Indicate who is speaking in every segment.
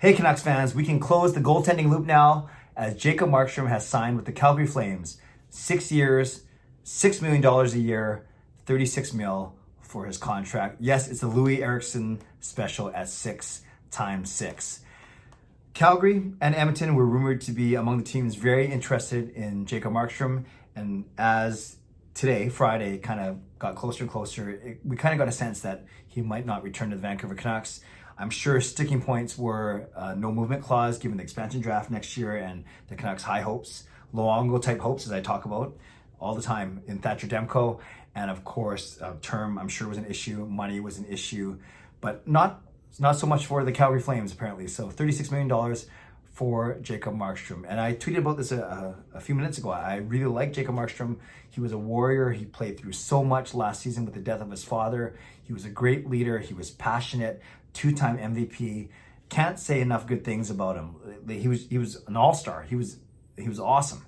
Speaker 1: Hey Canucks fans, we can close the goaltending loop now as Jacob Markstrom has signed with the Calgary Flames. 6 years, $6 million a year, 36 mil for his contract. Yes, it's the Louis Eriksson special at 6 times 6. Calgary and Edmonton were rumored to be among the teams very interested in Jacob Markstrom, and as today, Friday, kind of got closer and closer, we kind of got a sense that he might not return to the Vancouver Canucks. I'm sure sticking points were no movement clause given the expansion draft next year and the Canucks' high hopes, Luongo type hopes, as I talk about all the time in Thatcher Demko. And of course, term I'm sure was an issue, money was an issue, but not so much for the Calgary Flames apparently. So $36 million for Jacob Markstrom. And I tweeted about this a few minutes ago. I really like Jacob Markstrom. He was a warrior. He played through so much last season with the death of his father. He was a great leader. He was passionate, 2-time MVP. Can't say enough good things about him. He was an all-star. He was awesome.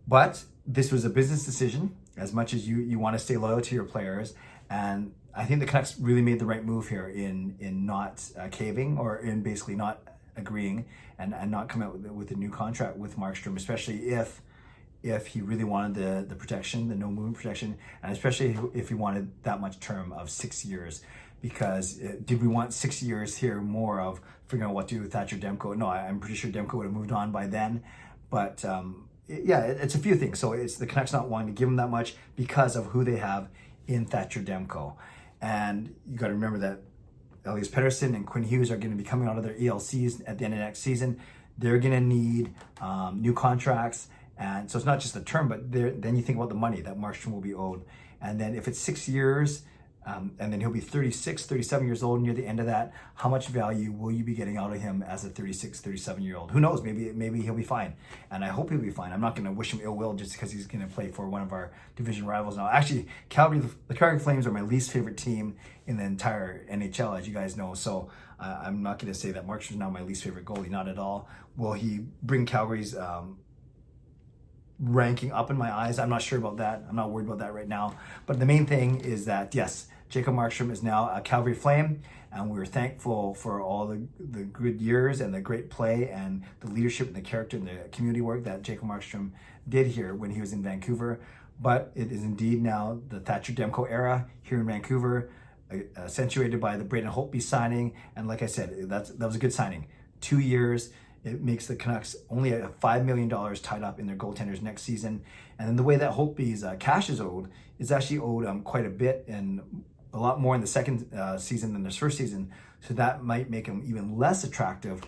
Speaker 1: But this was a business decision as much as you want to stay loyal to your players. And I think the Canucks really made the right move here in not caving or in basically not agreeing and not come out with a new contract with Markstrom, especially if he really wanted the protection, the no movement protection, and especially if he wanted that much term of 6 years. Because did we want 6 years here more of figuring out what to do with Thatcher Demko? No, I'm pretty sure Demko would have moved on by then. But yeah, it's a few things. So it's the Canucks not wanting to give him that much because of who they have in Thatcher Demko. And you got to remember that Elias Pettersson and Quinn Hughes are going to be coming out of their ELCs at the end of next season. They're going to need new contracts. And so it's not just the term, but then you think about the money that Markstrom will be owed. And then if it's 6 years, and then he'll be 36, 37 years old near the end of that, how much value will you be getting out of him as a 36, 37-year-old? Who knows? Maybe he'll be fine. And I hope he'll be fine. I'm not going to wish him ill will just because he's going to play for one of our division rivals now. Actually, the Calgary Flames are my least favorite team in the entire NHL, as you guys know. So I'm not going to say that Markstrom's now my least favorite goalie. Not at all. Will he bring Calgary's ranking up in my eyes? I'm not sure about that. I'm not worried about that right now. But the main thing is that, yes, Jacob Markstrom is now a Calgary Flame, and we're thankful for all the good years and the great play and the leadership and the character and the community work that Jacob Markstrom did here when he was in Vancouver. But it is indeed now the Thatcher Demko era here in Vancouver, accentuated by the Braden Holtby signing. And like I said, that was a good signing. 2 years. It makes the Canucks only $5 million tied up in their goaltenders next season. And then the way that Holtby's cash is owed is actually owed quite a bit, and a lot more in the second season than this first season. So that might make him even less attractive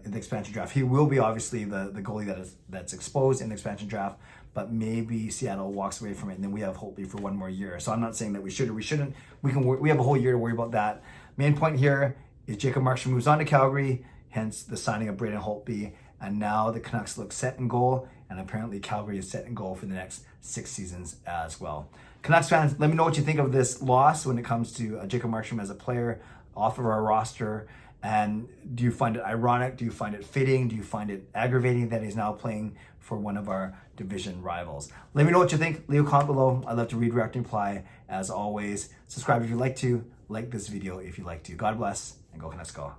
Speaker 1: in the expansion draft. He will be obviously the goalie that's exposed in the expansion draft, but maybe Seattle walks away from it and then we have Holtby for one more year. So I'm not saying that we should or we shouldn't. We have a whole year to worry about that. Main point here is Jacob Markstrom moves on to Calgary, hence the signing of Braden Holtby, and now the Canucks look set in goal, and apparently Calgary is set in goal for the next 6 seasons as well. Canucks fans, let me know what you think of this loss when it comes to Jacob Markstrom as a player off of our roster. And do you find it ironic? Do you find it fitting? Do you find it aggravating that he's now playing for one of our division rivals? Let me know what you think. Leave a comment below. I love to read, react, and reply. As always, subscribe if you'd like to. Like this video if you'd like to. God bless, and go Canucks go.